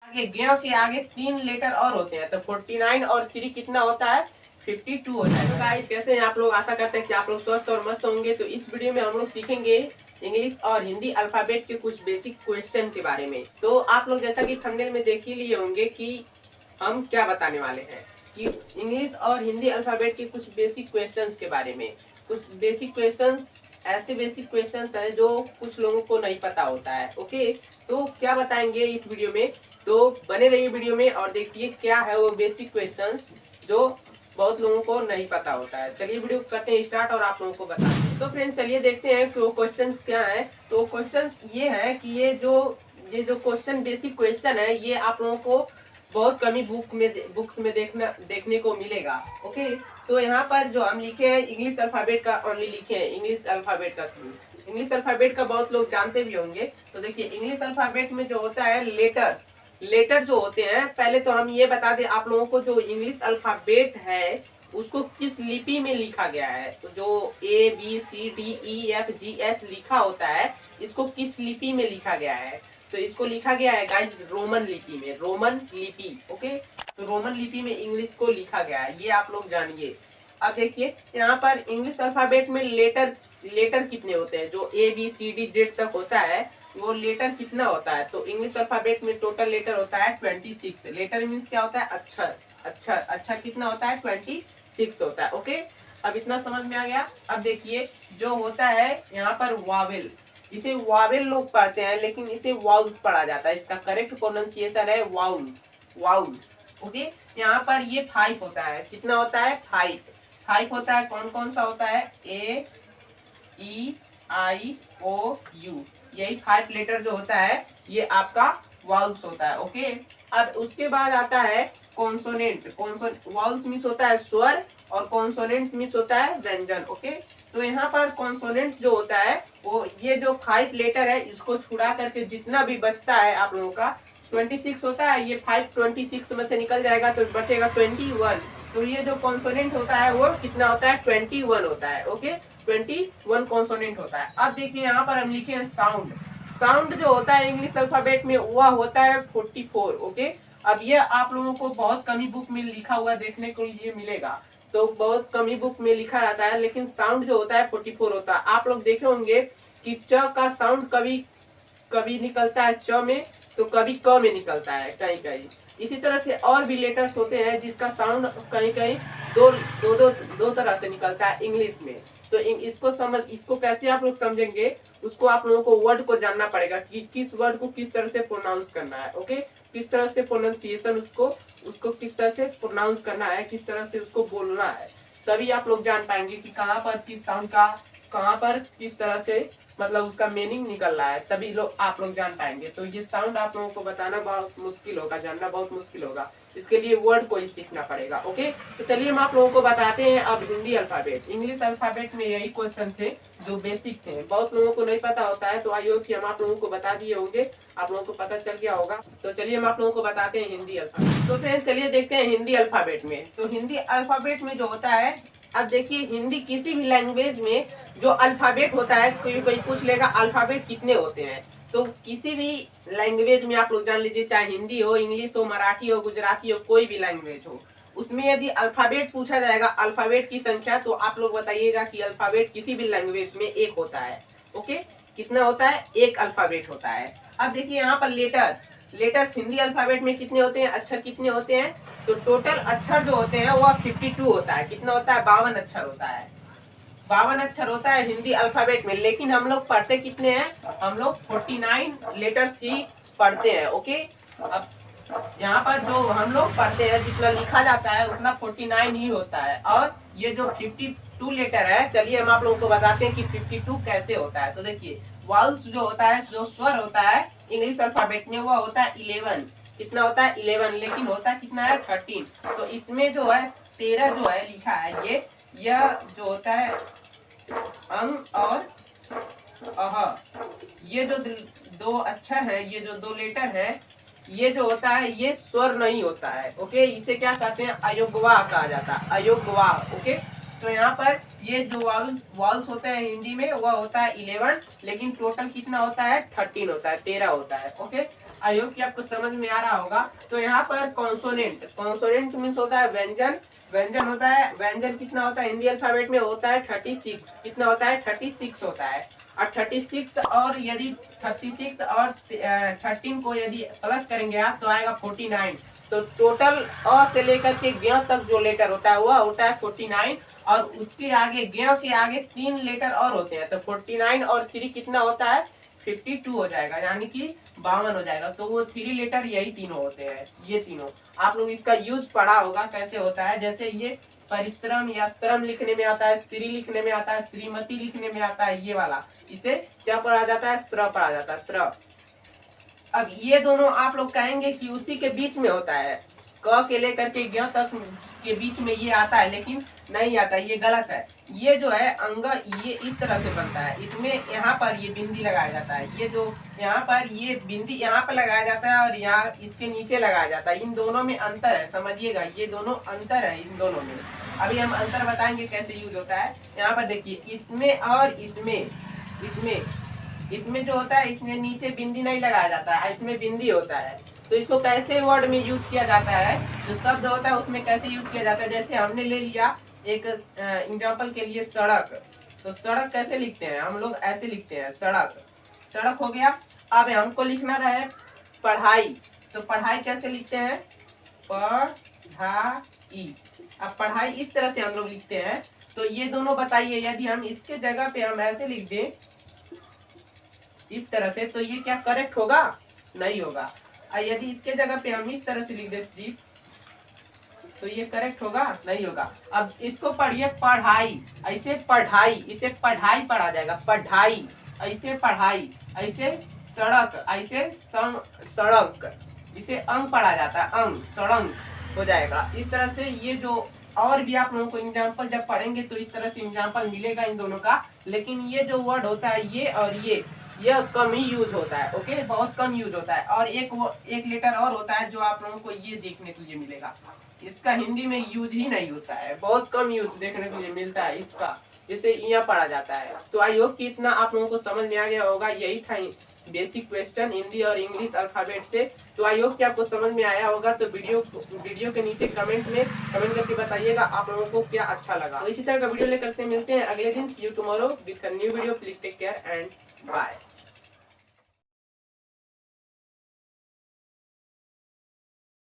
आगे ग के आगे 3 लेटर और होते हैं, तो 49 और 3 कितना होता है, 52 होता है। तो गाइस कैसे हैं आप लोग, आशा करते हैं कि आप लोग स्वस्थ और मस्त होंगे। तो इस वीडियो में हम लोग सीखेंगे इंग्लिश और हिंदी अल्फाबेट के कुछ बेसिक क्वेश्चन के बारे में। तो आप लोग जैसा कि थंबनेल में देख ही लिए होंगे कि हम क्या बताने वाले हैं, कि इंग्लिश और हिंदी अल्फाबेट के कुछ बेसिक क्वेश्चंस के बारे में। कुछ बेसिक क्वेश्चंस, ऐसे बेसिक क्वेश्चंस हैं जो कुछ लोगों को नहीं पता होता है। ओके, तो क्या बताएंगे इस वीडियो में, तो बने रहिए वीडियो में और देखिए क्या है वो बेसिक क्वेश्चंस जो बहुत लोगों को नहीं पता होता है। चलिए वीडियो करते हैं स्टार्ट और आप लोगों को बताते हैं। तो फ्रेंड्स चलिए देखते हैं कि वो क्वेश्चंस क्या है। तो क्वेश्चंस ये है कि ये जो क्वेश्चन बेसिक क्वेश्चन है, ये आप लोगों को बहुत कम ही बुक्स में देखने को मिलेगा। ओके, तो यहाँ पर जो हम लिखे हैं इंग्लिश अल्फाबेट का ओनली लिखे हैं, इंग्लिश अल्फाबेट का सिर्फ। इंग्लिश अल्फाबेट का बहुत लोग जानते भी होंगे। तो देखिए इंग्लिश अल्फाबेट में जो होता है लेटर जो होते हैं, पहले तो हम ये बता दें आप लोगों को, जो इंग्लिश अल्फाबेट है उसको किस लिपि में लिखा गया है। तो जो ABCDEFGH लिखा होता है, इसको किस लिपि में लिखा गया है, तो इसको लिखा गया है गाइस रोमन लिपि में, रोमन लिपि। ओके, तो रोमन लिपि में इंग्लिश को लिखा गया है, ये आप लोग जानिए। अब देखिए यहाँ पर इंग्लिश अल्फाबेट में लेटर कितने होते हैं, जो ABCD Z तक होता है वो लेटर कितना होता है। तो इंग्लिश अल्फाबेट में टोटल लेटर होता है 26। लेटर मीन्स क्या होता है, अक्षर। अक्षर कितना होता है, 26 होता है। ओके, अब इतना समझ में आ गया। अब देखिए जो होता है यहाँ पर वावेल, इसे वावेल लोग पढ़ते हैं लेकिन इसे वाउल्स पढ़ा जाता है। इसका करेक्ट प्रोनाउंसिएशन है वाउल्स, वाउल्स। ओके, यहाँ पर ये 5 होता है, कितना होता है, 5 होता है। कौन कौन सा होता है, AEIOU, यही 5 लेटर जो होता है ये आपका वाउल्स होता है। ओके, अब उसके बाद आता है कॉन्सोनेंट। वाउल्स मीन्स होता है स्वर और कॉन्सोनेंट मीन्स होता है व्यंजन। ओके, तो यहाँ पर कॉन्सोनेंट जो होता है वो ये जो 5 लेटर है इसको छुड़ा करके जितना भी बचता है आप लोगों का 26 होता है। ये 5 26 में से निकल जाएगा तो बचेगा 21। तो ये जो कॉन्सोनेंट होता है वो कितना होता है, 21 होता है। ओके, 21 कॉन्सोनेंट होता है। अब देखिए यहाँ पर हम लिखे हैं साउंड। साउंड जो होता है इंग्लिश अल्फाबेट में वह होता है 44। ओके, अब ये आप लोगों को बहुत कम ही बुक में लिखा हुआ देखने को लिए मिलेगा, तो बहुत कम ही बुक में लिखा रहता है, लेकिन साउंड जो होता है 44 होता है। आप लोग देखे होंगे कि च का साउंड कभी कभी निकलता है च में, तो कभी क में निकलता है कहीं कहीं। इसी तरह से और भी लेटर्स होते हैं जिसका साउंड कहीं कहीं दो तरह से निकलता है इंग्लिश में। तो इसको कैसे आप लोग समझेंगे, उसको आप लोगों को वर्ड को जानना पड़ेगा कि किस वर्ड को किस तरह से प्रोनाउंस करना है। ओके, किस तरह से प्रोनाउंसिएशन उसको किस तरह से प्रोनाउंस करना है, किस तरह से उसको बोलना है, तभी आप लोग जान पाएंगे कि कहाँ पर किस साउंड का कहाँ पर किस तरह से मतलब उसका मीनिंग निकल रहा है, तभी आप लोग जान पाएंगे। तो ये साउंड आप लोगों को बताना बहुत मुश्किल होगा, जानना बहुत मुश्किल होगा, इसके लिए वर्ड को ही सीखना पड़ेगा। ओके, तो चलिए हम आप लोगों को बताते हैं अब हिंदी अल्फाबेट। इंग्लिश अल्फाबेट में यही क्वेश्चन थे जो बेसिक थे, बहुत लोगों को नहीं पता होता है, तो आई होप कि हम आप लोगों को बता दिए होंगे, आप लोगों को पता चल गया होगा। तो चलिए हम आप लोगों को बताते हैं हिंदी अल्फाबेट। तो फ्रेंड चलिए देखते हैं हिंदी अल्फाबेट में। तो हिंदी अल्फाबेट में जो होता है, अब देखिए हिंदी किसी भी लैंग्वेज में जो अल्फाबेट होता है, कोई पूछ लेगा अल्फाबेट कितने होते हैं, तो किसी भी लैंग्वेज में आप लोग जान लीजिए, चाहे हिंदी हो, इंग्लिश हो, मराठी हो, गुजराती हो, कोई भी लैंग्वेज हो, उसमें यदि अल्फाबेट पूछा जाएगा, अल्फाबेट की संख्या, तो आप लोग बताइएगा कि अल्फाबेट किसी भी लैंग्वेज में एक होता है। ओके, कितना होता है, एक अल्फाबेट होता है। अब देखिए यहाँ पर लेटर्स हिंदी अल्फाबेट में कितने होते हैं, अक्षर कितने होते हैं, तो टोटल अक्षर जो होते हैं वह 52 होता है। कितना होता है, 52 अक्षर होता है। 52 अक्षर होता है हिंदी अल्फाबेट में, लेकिन हम लोग पढ़ते कितने हैं, हम लोग 49 लेटर्स ही पढ़ते हैं। ओके, अब यहाँ पर जो हम लोग पढ़ते हैं जितना लिखा जाता है उतना 49 ही होता है, और ये जो 52 लेटर है, चलिए हम आप लोगों को बताते हैं कि 52 कैसे होता है। तो देखिए वाउल्स जो होता है, जो स्वर होता है इंग्लिश अल्फाबेट में, वो होता है 11। कितना होता है, 11, लेकिन होता कितना है, 13। तो इसमें जो है 13 जो है लिखा है, यह जो होता है अंग और अह, ये जो दो अक्षर है, ये जो दो लेटर है, ये जो होता है ये स्वर नहीं होता है। ओके, इसे क्या कहते हैं, अयोगवा कहा जाता है, अयोगवा। ओके, तो यहाँ पर ये जो वाउल्स होते हैं हिंदी में वह होता है 11, लेकिन टोटल कितना होता है 13 होता है, 13 होता है। ओके, आई होप कि आपको समझ में आ रहा होगा। तो यहाँ पर कॉन्सोनेंट, कॉन्सोनेंट मीन्स होता है व्यंजन, व्यंजन होता है, व्यंजन कितना होता है हिंदी अल्फाबेट में होता है 36, कितना होता है 36 होता है। और 36 और यदि 36 और 13 को यदि प्लस करेंगे आप तो आएगा 49। तो टोटल अ से लेकर के ज्ञ तक जो लेटर होता है वह होता है 49, और उसके आगे ज्ञ के आगे 3 लेटर और होते हैं। तो 49 और 3 कितना होता है 52 हो जाएगा, यानी कि 52 हो जाएगा। तो वो 3 लेटर यही तीनों होते हैं, ये तीनों। आप लोग इसका यूज पढ़ा होगा कैसे होता है। जैसे ये परिश्रम या श्रम लिखने में आता है, श्री लिखने में आता है, श्रीमती लिखने में आता है, ये वाला इसे क्या पढ़ा जाता है, स्र पढ़ा जाता है, स्र। अब ये दोनों आप लोग कहेंगे कि उसी के बीच में होता है, क के लेकर के ज्ञ तक के बीच में ये आता है, लेकिन नहीं आता, ये गलत है। ये जो है अंग ये इस तरह से बनता है, इसमें यहाँ पर ये बिंदी लगाया जाता है, ये जो यहाँ पर ये बिंदी यहाँ पर लगाया जाता है और यहाँ इसके नीचे लगाया जाता है। इन दोनों में अंतर है, समझिएगा, ये दोनों अंतर है इन दोनों में। अभी हम अंतर बताएंगे कैसे यूज होता है। यहाँ पर देखिए, इसमें और इसमें जो होता है, इसमें नीचे बिंदी नहीं लगाया जाता है, इसमें बिंदी होता है। तो इसको कैसे वर्ड में यूज किया जाता है, जो शब्द होता है उसमें कैसे यूज किया जाता है। जैसे हमने ले लिया एक एग्जांपल के लिए सड़क, तो सड़क कैसे लिखते हैं हम लोग, ऐसे लिखते हैं सड़क, सड़क हो गया। अब हमको लिखना रहे पढ़ाई, तो पढ़ाई कैसे लिखते हैं, पढ़ाई। अब पढ़ाई इस तरह से हम लोग लिखते हैं। तो ये दोनों बताइए, यदि हम इसके जगह पे हम ऐसे लिख दें इस तरह से, तो ये क्या करेक्ट होगा, नहीं होगा। यदि इसके जगह पे हम इस तरह से लिख दे सिर्फ, तो ये करेक्ट होगा, नहीं होगा। अब इसको पढ़िए पढ़ाई, ऐसे पढ़ाई, इसे पढ़ाई पढ़ा जाएगा, पढ़ाई, ऐसे पढ़ाई, ऐसे सड़क, ऐसे सड़क, इसे अंग पढ़ा जाता है, अंग, सड़ंग हो जाएगा। इस तरह से ये जो और भी आप लोगों को एग्जाम्पल जब पढ़ेंगे तो इस तरह से एग्जाम्पल मिलेगा इन दोनों का। लेकिन ये जो वर्ड होता है ये और ये कम ही यूज होता है। ओके, बहुत कम यूज होता है। और एक लेटर और होता है जो आप लोगों को ये देखने को ये मिलेगा, इसका हिंदी में यूज ही नहीं होता है, बहुत कम यूज देखने को ये मिलता है इसका, जिसे यहाँ पढ़ा जाता है। तो आई होप कि इतना आप लोगों को समझ में आ गया होगा। यही था बेसिक क्वेश्चन हिंदी और इंग्लिश अल्फाबेट से। तो आई होप कि आपको समझ में आया होगा। तो वीडियो के नीचे कमेंट करके बताइएगा आप लोगों को क्या अच्छा लगा। तो इसी तरह का वीडियो लेकर मिलते हैं अगले दिन। See you tomorrow with a new video. Please take care and bye.